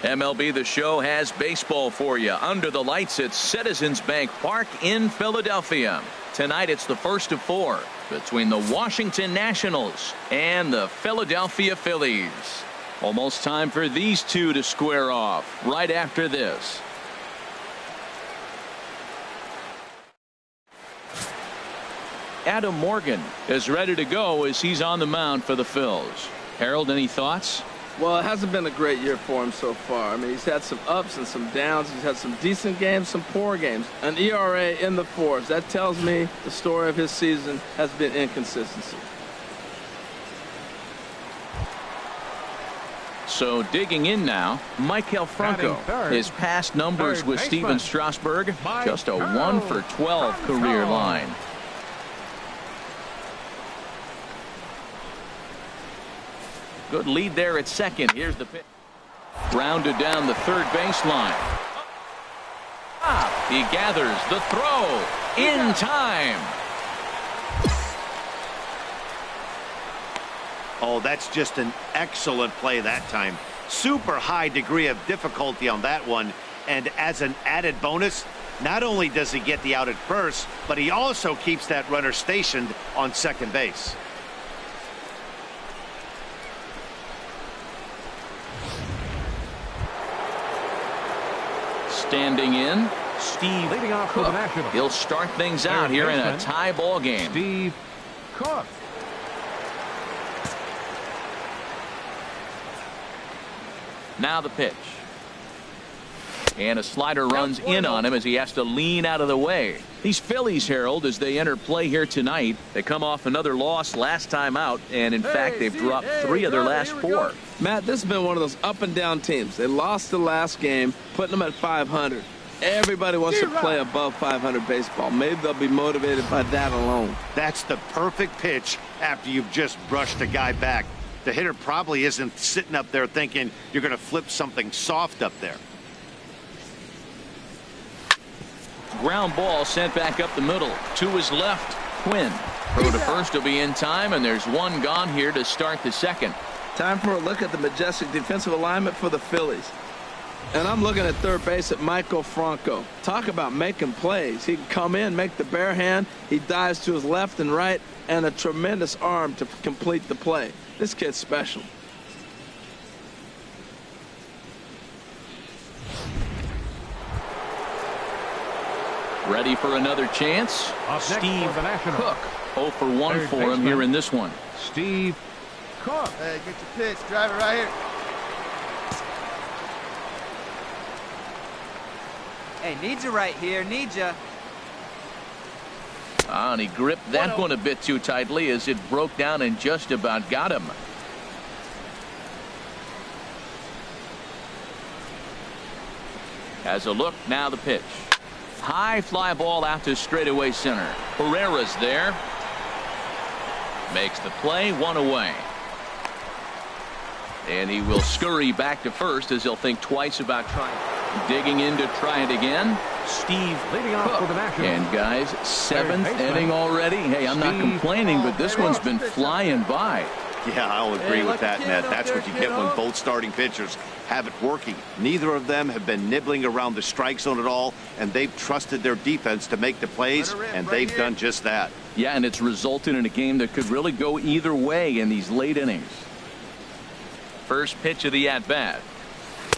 MLB The Show has baseball for you under the lights at Citizens Bank Park in Philadelphia. Tonight it's the first of 4 between the Washington Nationals and the Philadelphia Phillies. Almost time for these two to square off right after this. Adam Morgan is ready to go as he's on the mound for the Phils. Harold, any thoughts? Well, it hasn't been a great year for him so far. I mean, he's had some ups and some downs. He's had some decent games, some poor games. An ERA in the 4s. That tells me the story of his season has been inconsistency. So digging in now, Michael Franco. His past numbers with Steven Strasburg, just a 1 for 12 career line. Good lead there at second. Here's the pitch. Grounded down the third baseline. He gathers the throw in time. Oh, that's just an excellent play that time. Super high degree of difficulty on that one. And as an added bonus, not only does he get the out at first, but he also keeps that runner stationed on second base. Standing in, Steve Cook. He'll start things out here in a tie ball game. Steve Cook. Now the pitch. And a slider runs in on him as he has to lean out of the way. These Phillies, Harold, as they enter play here tonight, they come off another loss last time out, and in fact they've dropped 3 of their last 4. Matt, this has been one of those up and down teams. They lost the last game, putting them at 500. Everybody wants to play above 500 baseball. Maybe they'll be motivated by that alone. That's the perfect pitch after you've just brushed a guy back. The hitter probably isn't sitting up there thinking you're going to flip something soft up there. Ground ball sent back up the middle. To his left, Quinn. Throw to first will be in time, and there's one gone here to start the second. Time for a look at the majestic defensive alignment for the Phillies. And I'm looking at third base at Michael Franco. Talk about making plays. He can come in, make the bare hand. He dives to his left and right, and a tremendous arm to complete the play. This kid's special. Ready for another chance? Steve Cook. 0 for 1 for him here in this one. Steve Cook. Hey, get your pitch. Drive it right here. Hey, need you right here. Need you. And he gripped that one a bit too tightly as it broke down and just about got him. As a look, now the pitch. High fly ball out to straightaway center. Herrera's there. Makes the play, 1 away. And he will scurry back to first as he'll think twice about trying. Digging in to try it again. Steve Cook. And guys, 7th inning already. Hey, I'm not complaining, but this one's been flying by. Yeah, I'll agree with that, Ned. That's what you get when both starting pitchers have it working. Neither of them have been nibbling around the strike zone at all, and they've trusted their defense to make the plays, and they've done just that. Yeah, and it's resulted in a game that could really go either way in these late innings. First pitch of the at-bat.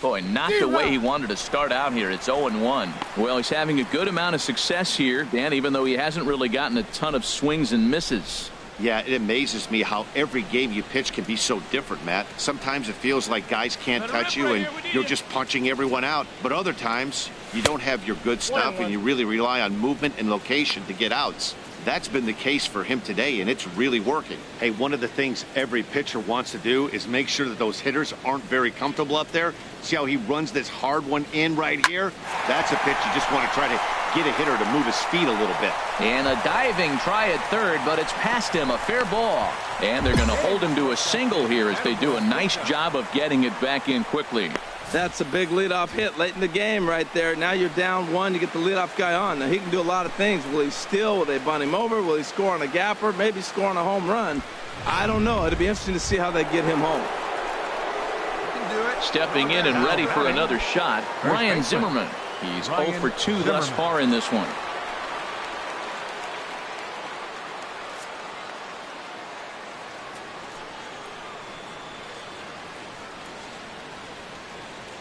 Boy, not the way he wanted to start out here. It's 0-1. Well, he's having a good amount of success here, Dan, even though he hasn't really gotten a ton of swings and misses. Yeah, it amazes me how every game you pitch can be so different, Matt. Sometimes it feels like guys can't touch you and you're just punching everyone out. But other times, you don't have your good stuff and you really rely on movement and location to get outs. That's been the case for him today, and it's really working. Hey, one of the things every pitcher wants to do is make sure that those hitters aren't very comfortable up there. See how he runs this hard one in right here? That's a pitch you just want to try to get a hitter to move his feet a little bit. And a diving try at third, but it's past him, a fair ball. And they're going to hold him to a single here as they do a nice job of getting it back in quickly. That's a big leadoff hit late in the game right there. Now you're down 1. You get the leadoff guy on. Now he can do a lot of things. Will he steal? Will they bunt him over? Will he score on a gapper? Maybe score on a home run. I don't know. It'll be interesting to see how they get him home. You can do it. Stepping in and ready for another shot, Ryan Zimmerman. He's 0 for 2 thus far in this one.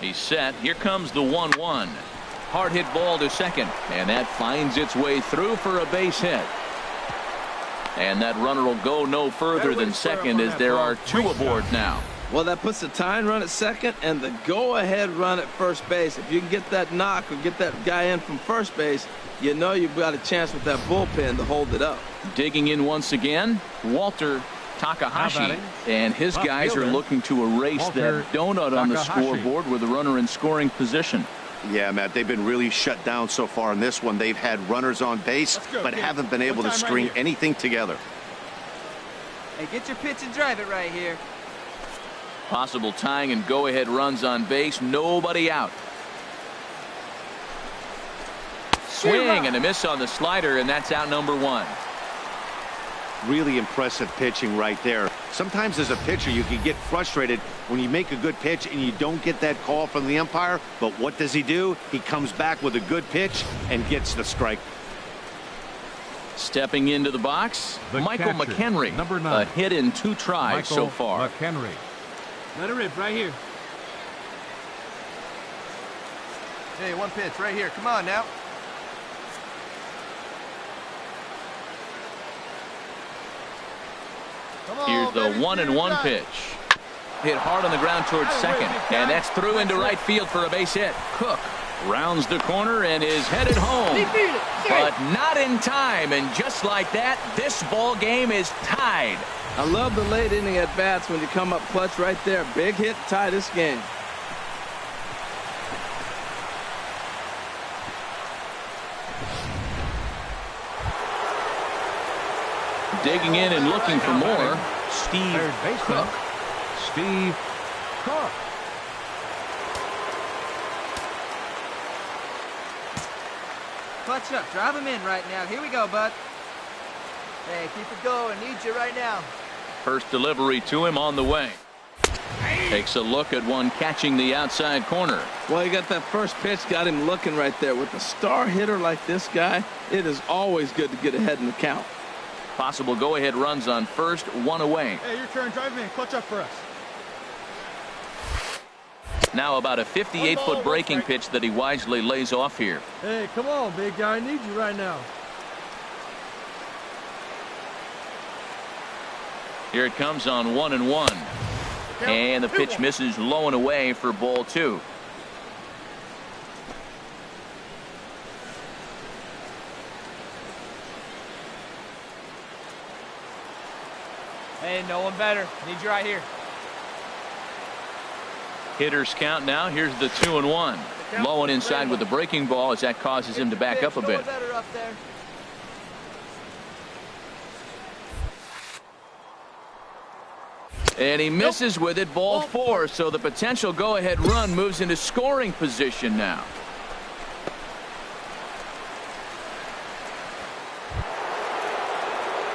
He's set. Here comes the 1-1. Hard hit ball to second, and that finds its way through for a base hit. And that runner will go no further than second as there are 2 aboard now. Well, that puts the tying run at second and the go-ahead run at first base. If you can get that knock or get that guy in from first base, you know you've got a chance with that bullpen to hold it up. Digging in once again, Walter Takahashi, and his guys are looking to erase that donut on the scoreboard with a runner in scoring position. Yeah, Matt, they've been really shut down so far in this one. They've had runners on base, but haven't been able to string anything together. Hey, get your pitch and drive it right here. Possible tying and go-ahead runs on base. Nobody out. Swing and a miss on the slider, and that's out number 1. Really impressive pitching right there. Sometimes as a pitcher you can get frustrated when you make a good pitch and you don't get that call from the umpire, but what does he do? He comes back with a good pitch and gets the strike. Stepping into the box, Michael catcher, McHenry. number 9. A hit in 2 tries so far. McHenry. Let it rip right here. Hey, 1 pitch right here. Come on now. Here's the 1-1 pitch. Hit hard on the ground towards second, and that's through into right field for a base hit. Cook rounds the corner and is headed home, but not in time. And just like that, this ball game is tied. I love the late inning at bats when you come up clutch right there. Big hit, tie this game. Digging in and looking for more, Steve Cook. Steve Cook. Clutch up. Drive him in right now. Here we go, bud. Hey, keep it going. Need you right now. First delivery to him on the way. Takes a look at one catching the outside corner. Well, you got that first pitch, got him looking right there. With a star hitter like this guy, it is always good to get ahead in the count. Possible go-ahead runs on first, 1 away. Hey, your turn. Drive him in. Clutch up for us. Now about a 58-foot breaking pitch that he wisely lays off here. Hey, come on, big guy. I need you right now. Here it comes on 1-1. And the pitch misses low and away for ball 2. Hey, no one better. Need you right here. Hitters count now. Here's the 2-1. Low and inside with the breaking ball as that causes him to back up a bit. And he misses with it, ball 4, so the potential go-ahead run moves into scoring position now.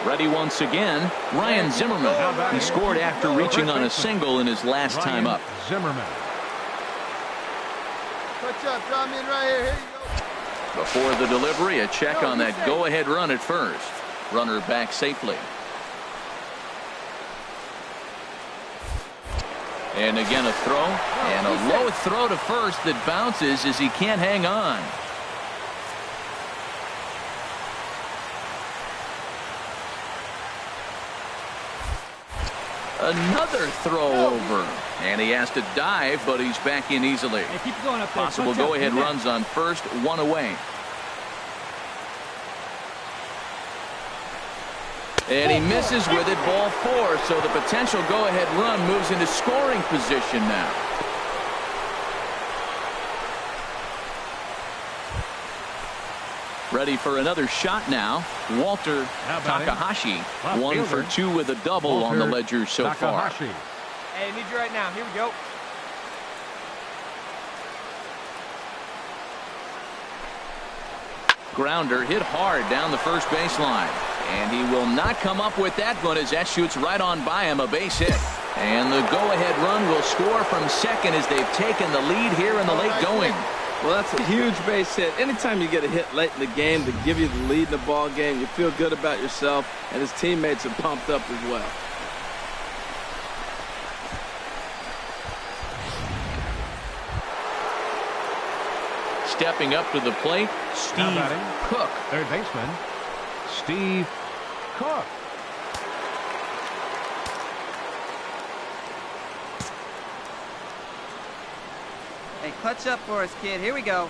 Ready once again, Ryan Zimmerman. He scored after reaching on a single in his last time up. Zimmerman. Clutch up. Draw me in right here. Here you go. Before the delivery, a check on that go-ahead run at first. Runner back safely. And again a throw, and a low throw to first that bounces as he can't hang on. Another throw over, and he has to dive, but he's back in easily. Hey, keep going up there. Possible go-ahead runs on first, 1 away. And he misses with it, ball 4, so the potential go-ahead run moves into scoring position now. Ready for another shot now. Walter Takahashi, 1 for 2 with a double on the ledger so far. Hey, I need you right now. Here we go. Grounder hit hard down the first baseline. And he will not come up with that one as that shoots right on by him, a base hit. And the go-ahead run will score from second as they've taken the lead here in the late going. Well, that's a huge base hit. Anytime you get a hit late in the game to give you the lead in the ball game, you feel good about yourself, and his teammates are pumped up as well. Stepping up to the plate, Steve Cook. Third baseman, Steve Cook. Hey, clutch up for us, kid. Here we go.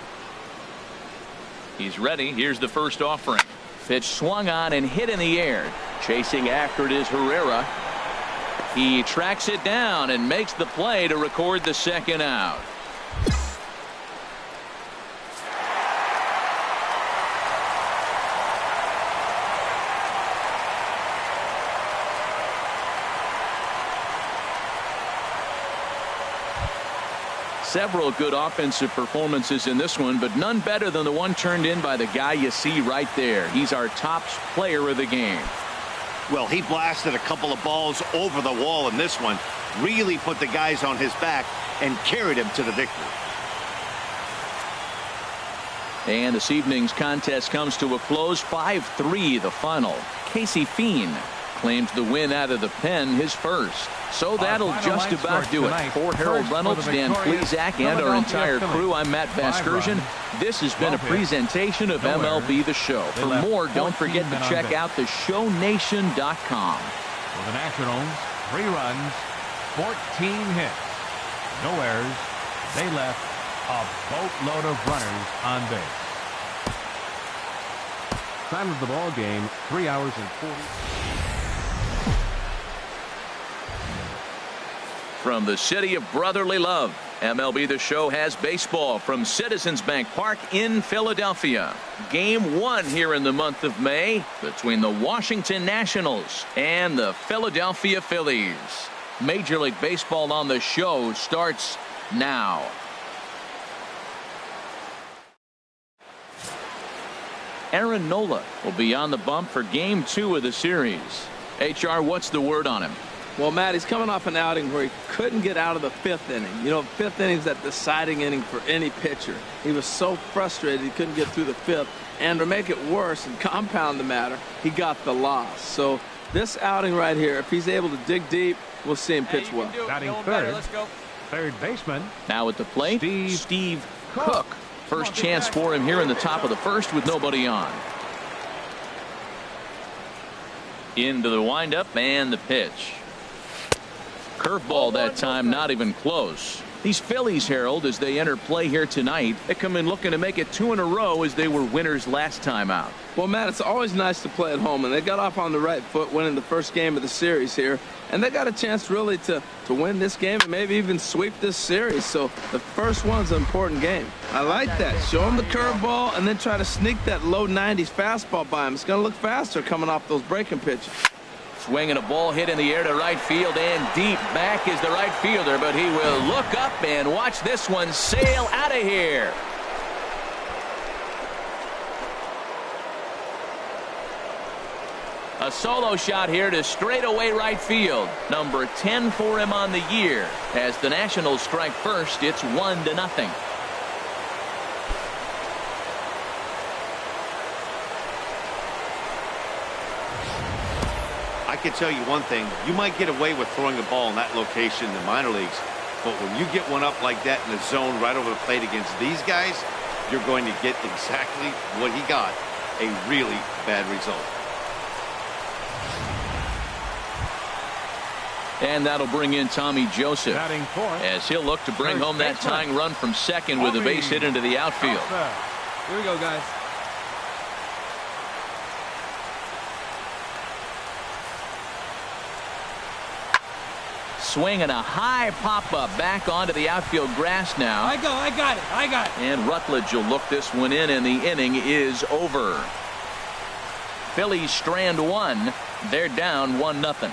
He's ready. Here's the first offering. Pitch swung on and hit in the air. Chasing after it is Herrera. He tracks it down and makes the play to record the second out. Several good offensive performances in this one, but none better than the one turned in by the guy you see right there. He's our top player of the game. Well, he blasted a couple of balls over the wall in this one, really put the guys on his back and carried him to the victory. And this evening's contest comes to a close. 5-3 the final. Casey Fien claims the win out of the pen, his first. So that'll just about do it. For Harold Reynolds, Dan Plesac, and our entire crew, I'm Matt Vasgersian. This has been a presentation of MLB The Show. For more, don't forget to check out theshownation.com. For the Nationals, 3 runs, 14 hits, no errors. They left a boatload of runners on base. Time of the ball game, 3 hours and 40. From the city of brotherly love, MLB The Show has baseball from Citizens Bank Park in Philadelphia. Game 1 here in the month of May between the Washington Nationals and the Philadelphia Phillies. Major League Baseball on the Show starts now. Aaron Nola will be on the bump for Game 2 of the series. HR, what's the word on him? Well, Matt, he's coming off an outing where he couldn't get out of the 5th inning. You know, 5th inning's that deciding inning for any pitcher. He was so frustrated he couldn't get through the 5th. And to make it worse and compound the matter, he got the loss. So this outing right here, if he's able to dig deep, we'll see him pitch well. Batting third, let's go. Third baseman. Now at the plate, Steve Cook. First chance for him here in the top of the first with nobody on. Into the windup and the pitch. Curveball that time, not even close. These Phillies, Harold, as they enter play here tonight, they come in looking to make it 2 in a row as they were winners last time out. Well, Matt, it's always nice to play at home, and they got off on the right foot winning the first game of the series here, and they got a chance really to win this game and maybe even sweep this series. So the first one's an important game. I like that. Show them the curveball and then try to sneak that low 90s fastball by him. It's going to look faster coming off those breaking pitches. Swinging a ball hit in the air to right field, and deep back is the right fielder, but he will look up and watch this one sail out of here. A solo shot here to straightaway right field. Number 10 for him on the year. As the Nationals strike first, it's 1-0. I can tell you one thing, you might get away with throwing a ball in that location in the minor leagues, but when you get one up like that in the zone right over the plate against these guys, you're going to get exactly what he got, a really bad result. And that'll bring in Tommy Joseph as he'll look to bring home that tying run from second with a base hit into the outfield. Here we go, guys. Swinging a high pop-up back onto the outfield grass now. I got it. And Rutledge will look this one in, and the inning is over. Phillies strand 1. They're down 1-0.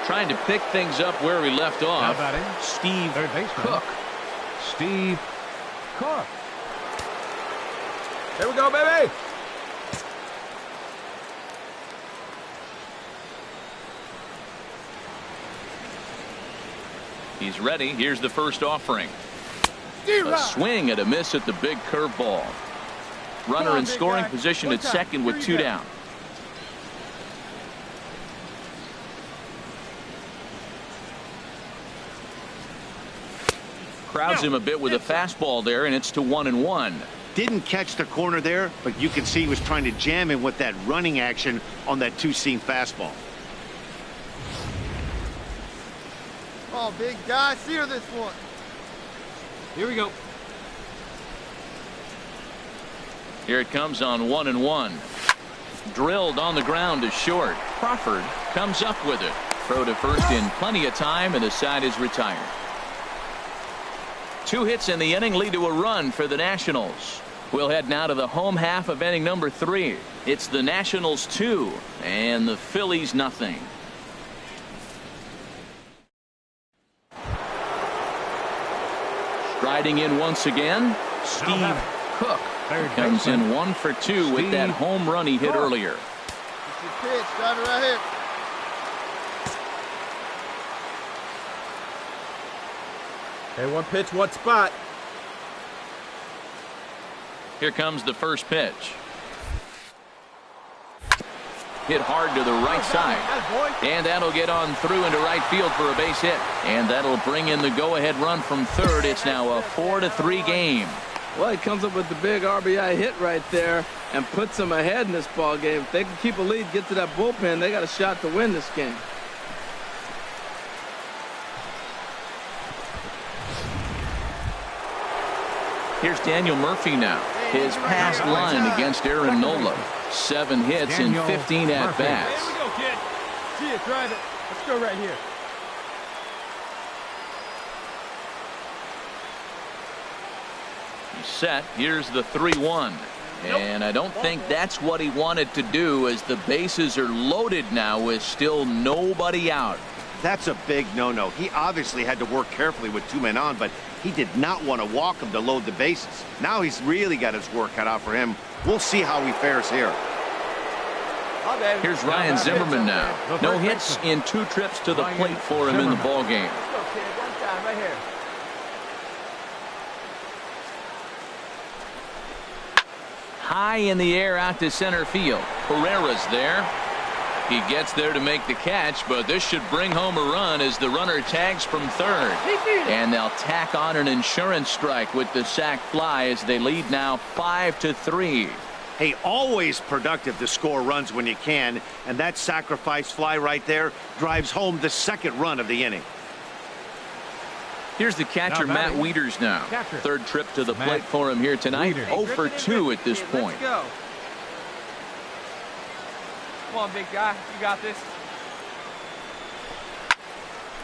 Trying to pick things up where we left off. Steve Cook. Steve Cook. Here we go, baby. He's ready. Here's the first offering. A swing and a miss at the big curveball. Runner in scoring position at second with 2 down. Crowds him a bit with a fastball there, and it's to 1-1. Didn't catch the corner there, but you can see he was trying to jam him with that running action on that two-seam fastball. Oh, big guy, sear this one. Here we go. Here it comes on 1-1. Drilled on the ground to short. Crawford comes up with it. Throw to first in plenty of time, and the side is retired. 2 hits in the inning lead to a run for the Nationals. We'll head now to the home half of inning number 3. It's the Nationals 2 and the Phillies nothing. Striding in once again, Steve Cook comes in 1 for 2 with that home run he hit earlier. This is pitch, drive it right here. Hey, one pitch, one spot. Here comes the first pitch. Hit hard to the right side. And that'll get on through into right field for a base hit. And that'll bring in the go-ahead run from third. It's now a 4-3 game. Well, he comes up with the big RBI hit right there and puts them ahead in this ball game. If they can keep a lead, get to that bullpen, they got a shot to win this game. Here's Daniel Murphy now. His past line against Aaron Nola. 7 hits and 15 at-bats. Here we go, kid. See it, drive it. Let's go right here. He's set. Here's the 3-1. And I don't think that's what he wanted to do, as the bases are loaded now with still nobody out. That's a big no-no. He obviously had to work carefully with 2 men on, but he did not want to walk him to load the bases. Now he's really got his work cut out for him. We'll see how he fares here. Here's Ryan Zimmerman now. No hits in 2 trips to the plate for him in the ball game. Let's go, kid. One time, right here. High in the air out to center field. Pereira's there. He gets there to make the catch, but this should bring home a run as the runner tags from third. And they'll tack on an insurance strike with the sac fly as they lead now 5-3. Hey, always productive to score runs when you can, and that sacrifice fly right there drives home the second run of the inning. Here's the catcher, Matt Wieters now. Third trip to the plate for him here tonight. 0 for 2 at this point. Let's go. Come on, big guy. You got this.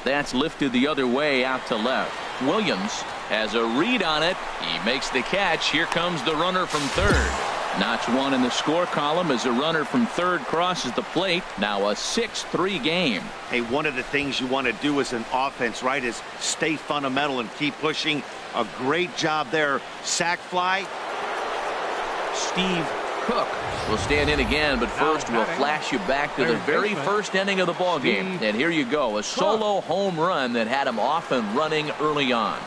That's lifted the other way out to left. Williams has a read on it. He makes the catch. Here comes the runner from third. Notch 1 in the score column as a runner from third crosses the plate. Now a 6-3 game. Hey, one of the things you want to do as an offense, right, is stay fundamental and keep pushing. A great job there. Sac fly. Steve Cook will stand in again, but first we'll flash you back to the very first inning of the ball game. And here you go, a solo home run that had him off and running early on.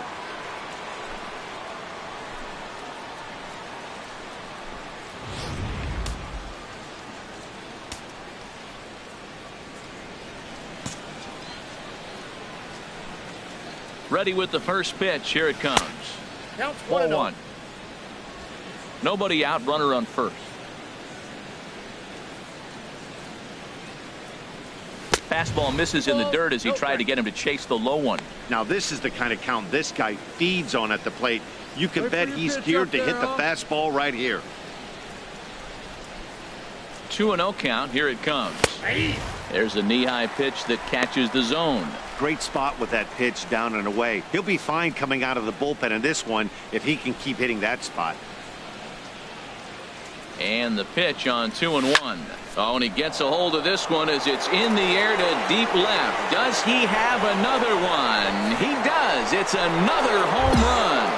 Ready with the first pitch. Here it comes. Ball 1. Nobody out, runner on first. Fastball misses in the dirt as he tried to get him to chase the low one. Now this is the kind of count this guy feeds on at the plate. You can bet he's geared to hit the fastball right here. 2-0 count. Here it comes. There's a knee-high pitch that catches the zone. Great spot with that pitch down and away. He'll be fine coming out of the bullpen in this one if he can keep hitting that spot. And the pitch on 2-1. Oh, and he gets a hold of this one as it's in the air to deep left. Does he have another one? He does. It's another home run.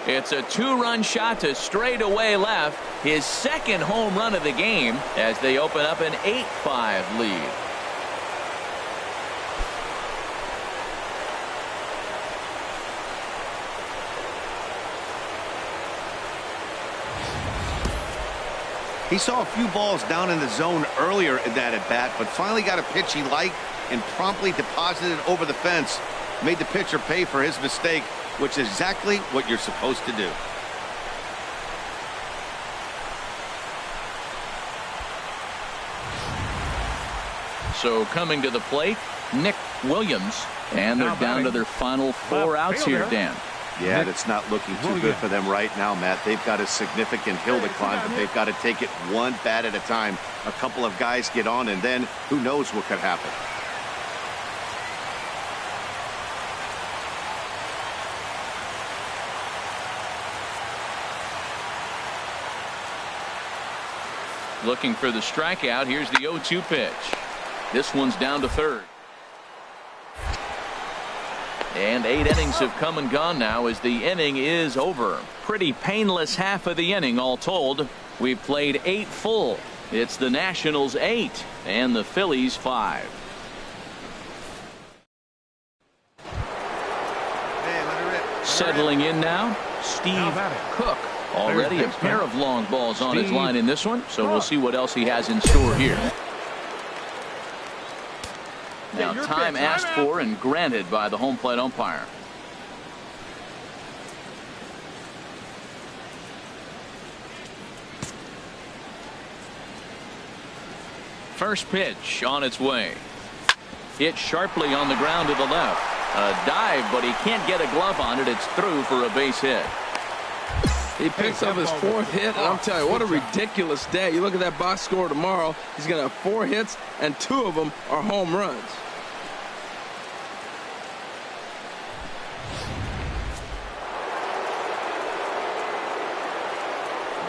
It's a 2-run shot to straightaway left. His second home run of the game as they open up an 8-5 lead. He saw a few balls down in the zone earlier in that at-bat, but finally got a pitch he liked and promptly deposited it over the fence. Made the pitcher pay for his mistake, which is exactly what you're supposed to do. So coming to the plate, Nick Williams, and they're down to their final 4 outs here, Dan. Yeah, that's not looking too good for them right now, Matt. They've got a significant hill to climb, but they've got to take it one bat at a time. A couple of guys get on, and then who knows what could happen. Looking for the strikeout. Here's the 0-2 pitch. This one's down to third. And 8 innings have come and gone now as the inning is over. Pretty painless half of the inning all told. We've played 8 full. It's the Nationals 8 and the Phillies 5. Settling in now, Steve Cook. Already a pair of long balls on his line in this one, so we'll see what else he has in store here. Now time asked for and granted by the home plate umpire. First pitch on its way. Hit sharply on the ground to the left. A dive, but he can't get a glove on it. It's through for a base hit. He picks up his 4th hit, and I'm telling you, what a ridiculous day. You look at that box score tomorrow, he's going to have 4 hits, and 2 of them are home runs.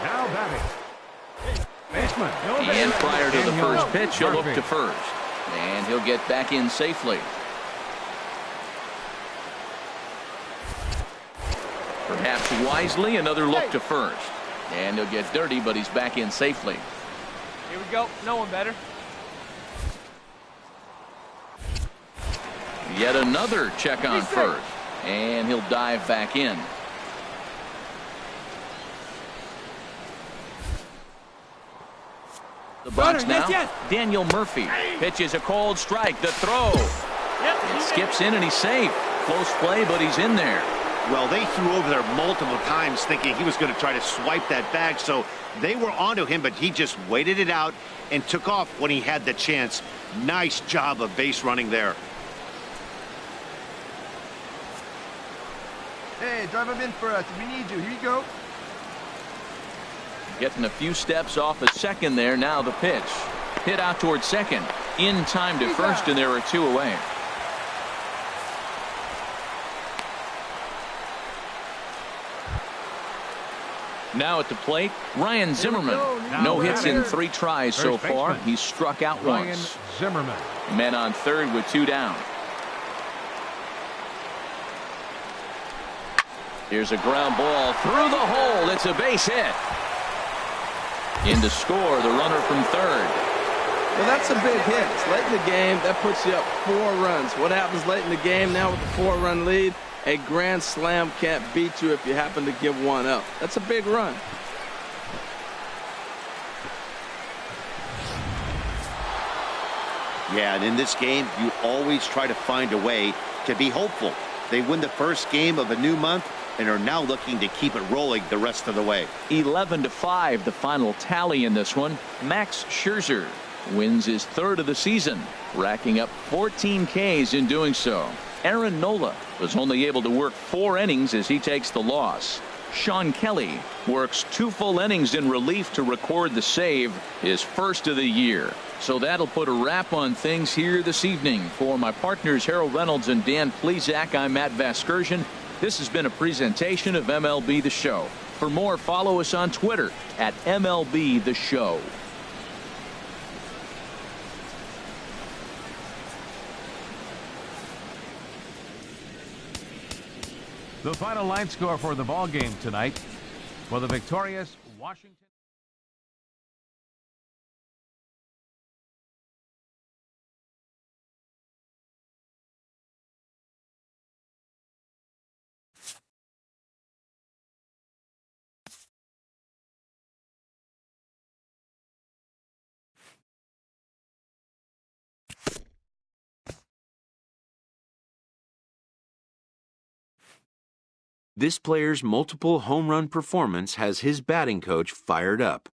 Now batting. Baseman. And prior to the first pitch, he'll look to first. And he'll get back in safely. Perhaps wisely, another look to first. And he'll get dirty, but he's back in safely. Here we go. No one better. Yet another check on first. And he'll dive back in. The box now. Daniel Murphy pitches a cold strike. The throw. It skips in and he's safe. Close play, but he's in there. Well, they threw over there multiple times thinking he was going to try to swipe that bag, so they were onto him, but he just waited it out and took off when he had the chance. Nice job of base running there. Hey, drive him in for us. We need you. Here you go. Getting a few steps off at second there. Now the pitch. Hit out towards second. In time to first, and there are 2 away. Now at the plate, Ryan Zimmerman. No hits in 3 tries so far. He's struck out once. Zimmerman. Men on third with 2 down. Here's a ground ball through the hole. It's a base hit. In to score, the runner from third. Well, that's a big hit. It's late in the game. That puts you up 4 runs. What happens late in the game now with the 4-run lead? A grand slam can't beat you if you happen to give one up. That's a big run. Yeah, and in this game, you always try to find a way to be hopeful. They win the first game of a new month and are now looking to keep it rolling the rest of the way. 11-5, the final tally in this one. Max Scherzer wins his 3rd of the season, racking up 14 Ks in doing so. Aaron Nola was only able to work 4 innings as he takes the loss. Sean Kelly works 2 full innings in relief to record the save, his 1st of the year. So that'll put a wrap on things here this evening. For my partners Harold Reynolds and Dan Plesac, I'm Matt Vasgersian. This has been a presentation of MLB The Show. For more, follow us on Twitter at MLB The Show. The final line score for the ball game tonight for the victorious Washington. This player's multiple home run performance has his batting coach fired up.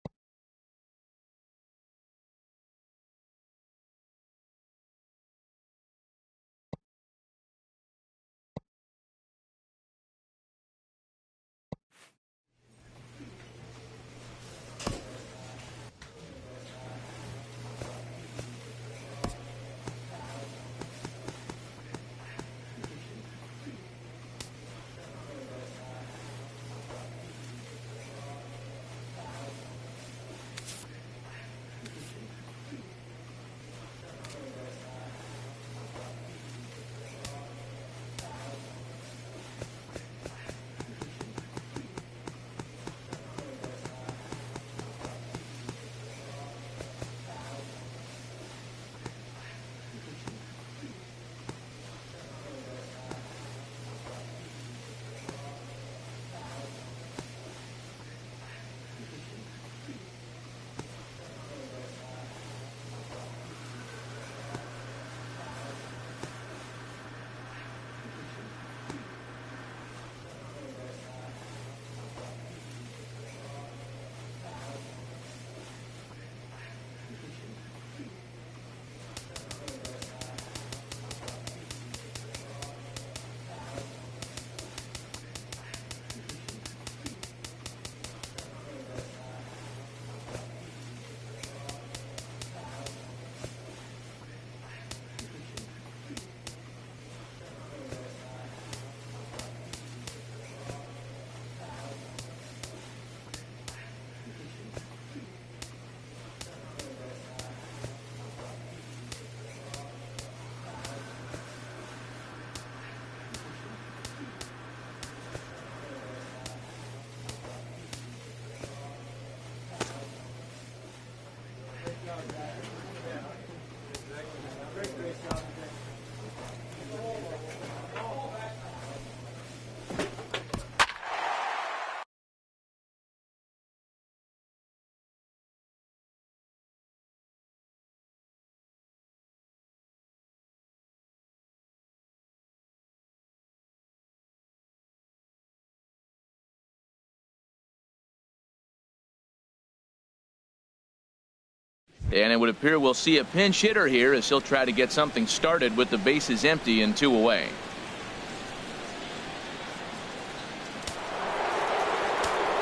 And it would appear we'll see a pinch hitter here as he'll try to get something started with the bases empty and 2 away.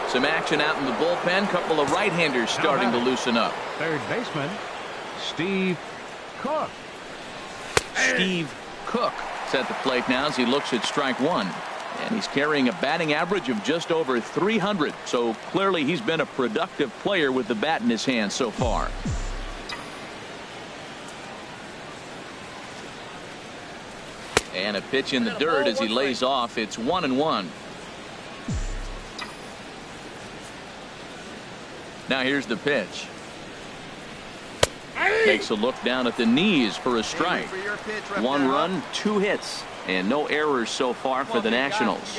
Some action out in the bullpen. Couple of right-handers starting to loosen up. Third baseman, Steve Cook. Steve Cook is at the plate now as he looks at strike one. And he's carrying a batting average of just over 300. So clearly he's been a productive player with the bat in his hand so far. And a pitch in the dirt as he lays off. It's 1-1. Now here's the pitch. Takes a look down at the knees for a strike. 1 run, 2 hits, and no errors so far for the Nationals.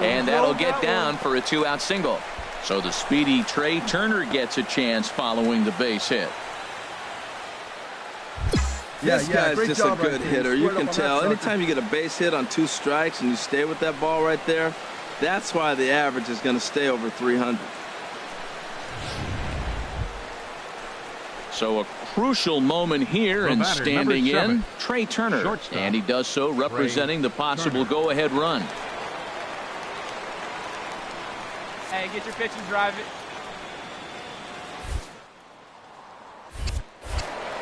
And that'll get down for a 2-out single. So the speedy Trey Turner gets a chance following the base hit. This guy's just a good hitter. You can tell. Anytime you get a base hit on 2 strikes and you stay with that ball right there, that's why the average is going to stay over 300. So a crucial moment here, and standing in, Trey Turner. Shortstop. And he does so representing the possible go-ahead run. Hey, get your pitch and drive it.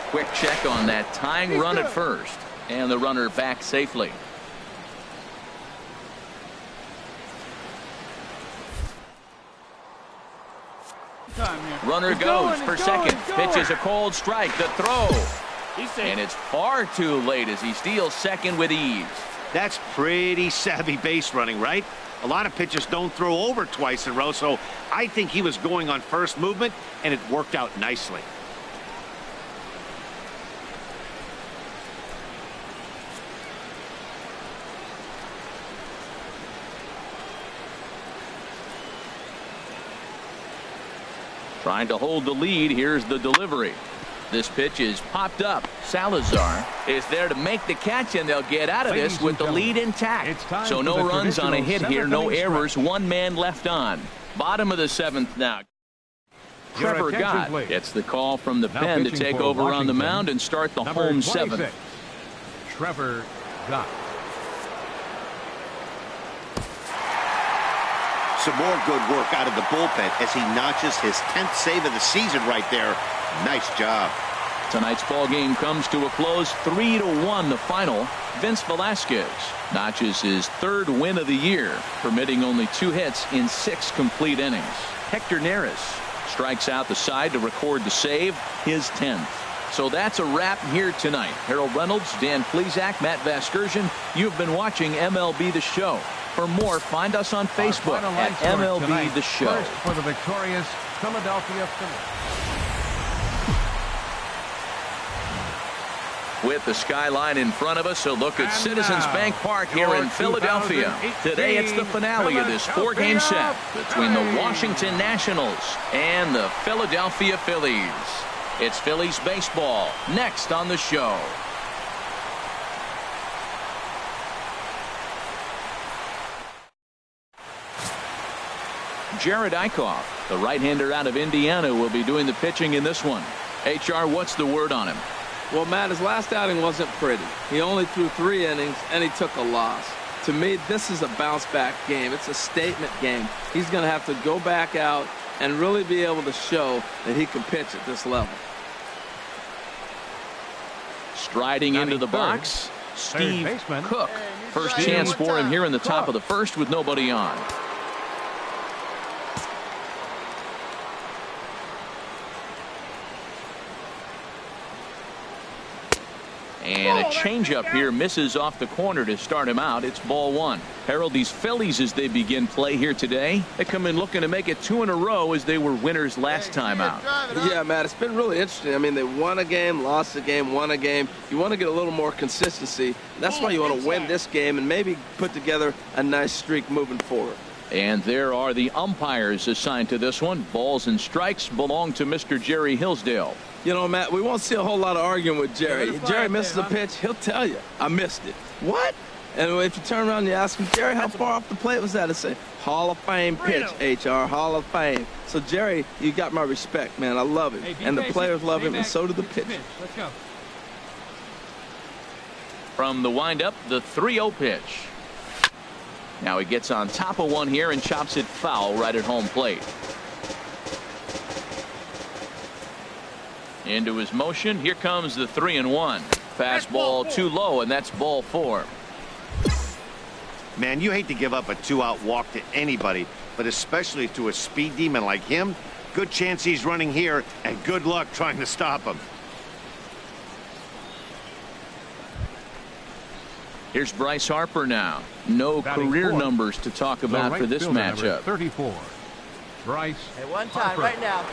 Quick check on that tying run at first. And the runner back safely. Runner goes for second. Pitches a cold strike. The throw. And it's far too late as he steals second with ease. That's pretty savvy base running, right? A lot of pitchers don't throw over twice in a row, so I think he was going on first movement, and it worked out nicely. Trying to hold the lead. Here's the delivery. This pitch is popped up. Salazar is there to make the catch, and they'll get out of this with the lead intact. So no runs on a hit here, no errors, one man left on. Bottom of the seventh now. Trevor Gott gets the call from the pen to take over on the mound and start the home seventh. Trevor Gott. Some more good work out of the bullpen as he notches his 10th save of the season right there. Nice job. Tonight's ball game comes to a close, 3-1 the final. Vince Velasquez notches his third win of the year, permitting only 2 hits in 6 complete innings. Hector Neris strikes out the side to record the save, his 10th. So that's a wrap here tonight. Harold Reynolds, Dan Plesac, Matt Vasgersian, you've been watching MLB The Show. For more, find us on Facebook at MLB The Show. First for the victorious Philadelphia Phillies. With the skyline in front of us, a look at Citizens Bank Park here in Philadelphia. Today it's the finale of this 4-game set between the Washington Nationals and the Philadelphia Phillies. It's Phillies baseball next on the show. Jared Eichhoff, the right-hander out of Indiana, will be doing the pitching in this one. HR, what's the word on him? Well, Matt, his last outing wasn't pretty. He only threw 3 innings, and he took a loss. To me, this is a bounce-back game. It's a statement game. He's going to have to go back out and really be able to show that he can pitch at this level. Striding into the box, Steve Cook. First chance for him here in the top of the first with nobody on. And a changeup here misses off the corner to start him out. It's ball 1. Harold, these Phillies, as they begin play here today, they come in looking to make it 2 in a row as they were winners last time out. Yeah, Matt, it's been really interesting. I mean, they won a game, lost a game, won a game. You want to get a little more consistency. That's why you want to win this game and maybe put together a nice streak moving forward. And there are the umpires assigned to this one. Balls and strikes belong to Mr. Jerry Hillsdale. You know, Matt, we won't see a whole lot of arguing with Jerry. If Jerry misses a pitch, he'll tell you, I missed it. What? And if you turn around and you ask him, Jerry, how far off the plate was that? He'll say, Hall of Fame pitch, HR, Hall of Fame. So, Jerry, you got my respect, man. I love him. And the players love him, and so do the pitchers. Let's go. From the windup, the 3-0 pitch. Now he gets on top of one here and chops it foul right at home plate. Into his motion. Here comes the 3-1. Fastball too low, and that's ball 4. Man, you hate to give up a 2-out walk to anybody, but especially to a speed demon like him. Good chance he's running here, and good luck trying to stop him. Here's Bryce Harper now. No career numbers to talk about for this matchup. 34. Bryce. Hey, one time, right now.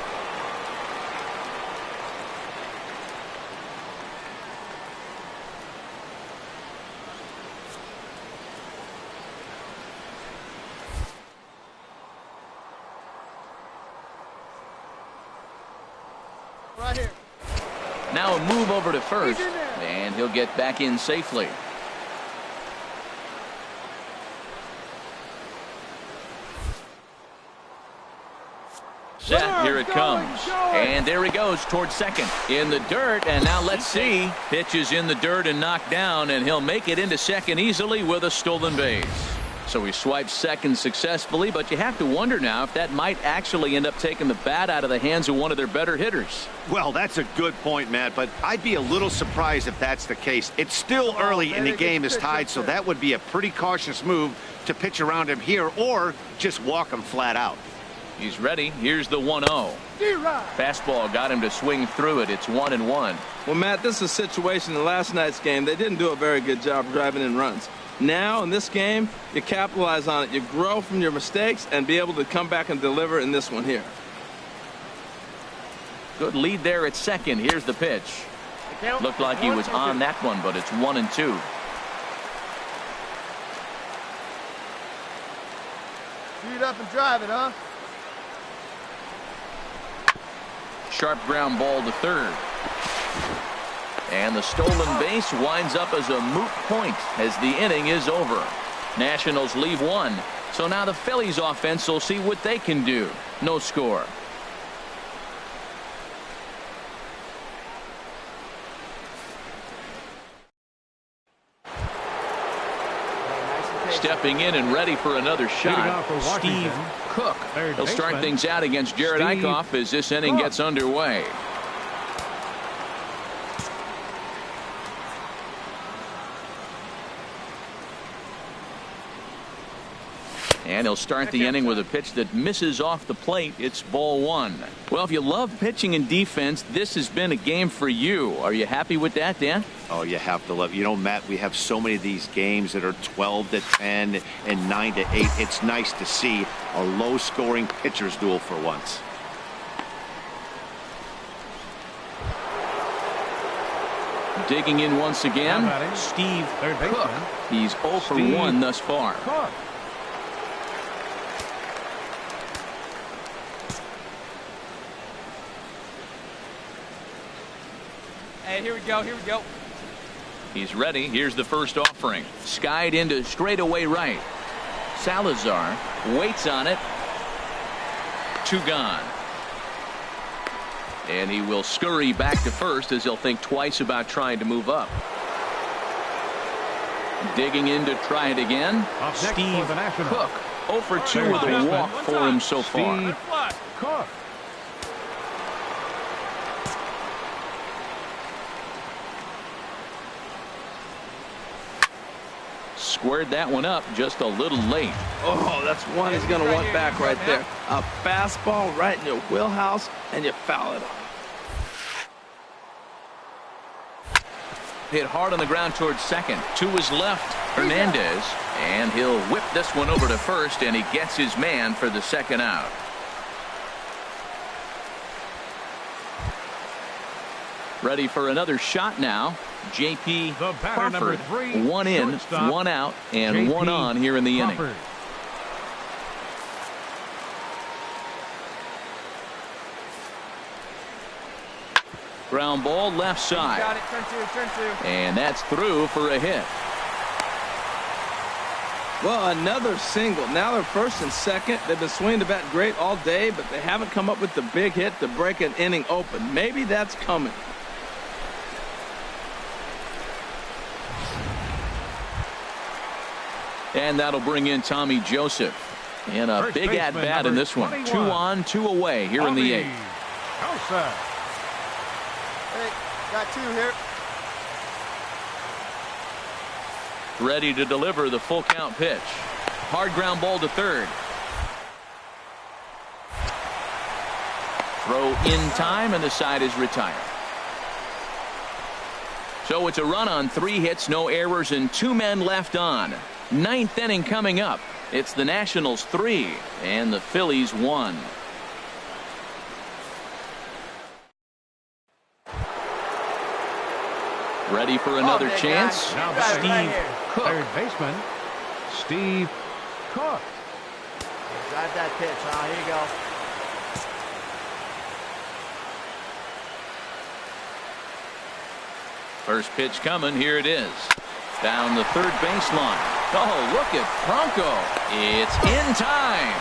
Right here. Now a move over to first, and he'll get back in safely. Set, here it comes. And there he goes towards second. In the dirt, and now let's see. Pitch is in the dirt and knocked down, and he'll make it into second easily with a stolen base. So he swipes second successfully, but you have to wonder now if that might actually end up taking the bat out of the hands of one of their better hitters. Well, that's a good point, Matt, but I'd be a little surprised if that's the case. It's still early and the game is tied, so that would be a pretty cautious move to pitch around him here or just walk him flat out. He's ready. Here's the 1-0. Fastball got him to swing through it. It's 1-1. Well, Matt, this is a situation in last night's game. They didn't do a very good job driving in runs. Now, in this game, you capitalize on it. You grow from your mistakes and be able to come back and deliver in this one here. Good lead there at second. Here's the pitch. Looked like he was on that one, but it's 1-2. Speed up and drive it, huh? Sharp ground ball to third. And the stolen base winds up as a moot point as the inning is over. Nationals leave one. So now the Phillies offense will see what they can do. No score. Stepping in and ready for another shot, Steve Cook. He'll start things out against Jared Eichhoff as this inning gets underway. And he'll start the inning with a pitch that misses off the plate. It's ball one. Well, if you love pitching and defense, this has been a game for you. Are you happy with that, Dan? Oh, you have to love. You know, Matt, we have so many of these games that are 12-10 and 9-8. It's nice to see a low-scoring pitcher's duel for once. Digging in once again, Steve Cook. He's 0 for 1 thus far. Hey, here we go, here we go. He's ready. Here's the first offering. Skied into straightaway right. Salazar waits on it. 2 gone. And he will scurry back to first as he'll think twice about trying to move up. Digging in to try it again. Steve Cook. 0 for 2 with a walk for him so far. Cook. Squared that one up just a little late. Oh, that's one he's going to want back right there. A fastball right in your wheelhouse, and you foul it off. Hit hard on the ground towards second. To his left, Hernandez. And he'll whip this one over to first, and he gets his man for the second out. Ready for another shot now. J.P. Crawford. 1 in, 1 out, and 1 on here in the inning. Ground ball left side. Got it. Turn two. And that's through for a hit. Well, another single. Now they're first and second. They've been swinging the bat great all day, but they haven't come up with the big hit to break an inning open. Maybe that's coming. And that'll bring in Tommy Joseph. And a big at-bat in this one. 2 on, 2 away here in the 8th. Hey, got 2 here. Ready to deliver the full count pitch. Hard ground ball to third. Throw in time, and the side is retired. So it's a run on 3 hits, no errors, and 2 men left on. 9th inning coming up. It's the Nationals 3 and the Phillies 1. Ready for another chance? Now Steve Cook. Third baseman, Steve Cook. Drive that pitch, huh? Here you go. First pitch coming. Here it is. Down the third baseline. Oh, look at Franco. It's in time.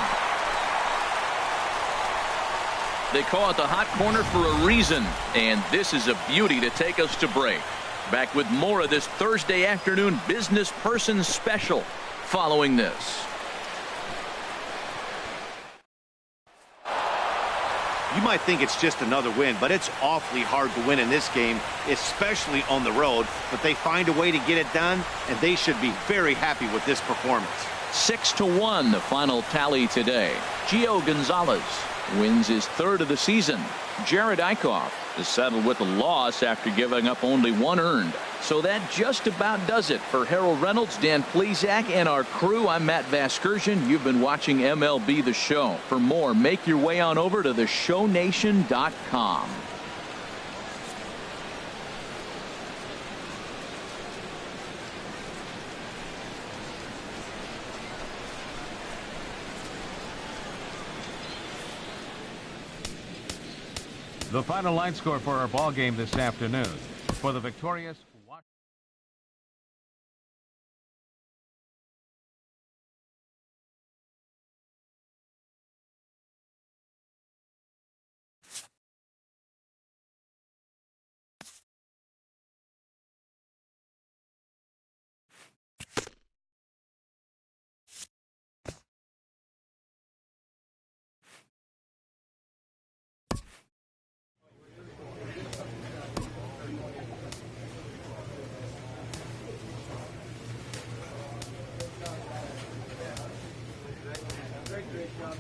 They call it the hot corner for a reason, and this is a beauty to take us to break. Back with more of this Thursday afternoon business person special following this. You might think it's just another win, but it's awfully hard to win in this game, especially on the road. But they find a way to get it done, and they should be very happy with this performance. 6-1 the final tally today. Gio Gonzalez wins his 3rd of the season. Jared Eichhoff is settled with a loss after giving up only 1 earned. So that just about does it for Harold Reynolds, Dan Plesac, and our crew. I'm Matt Vasgersian. You've been watching MLB The Show. For more, make your way on over to theshownation.com. The final line score for our ball game this afternoon. For the victorious Great job.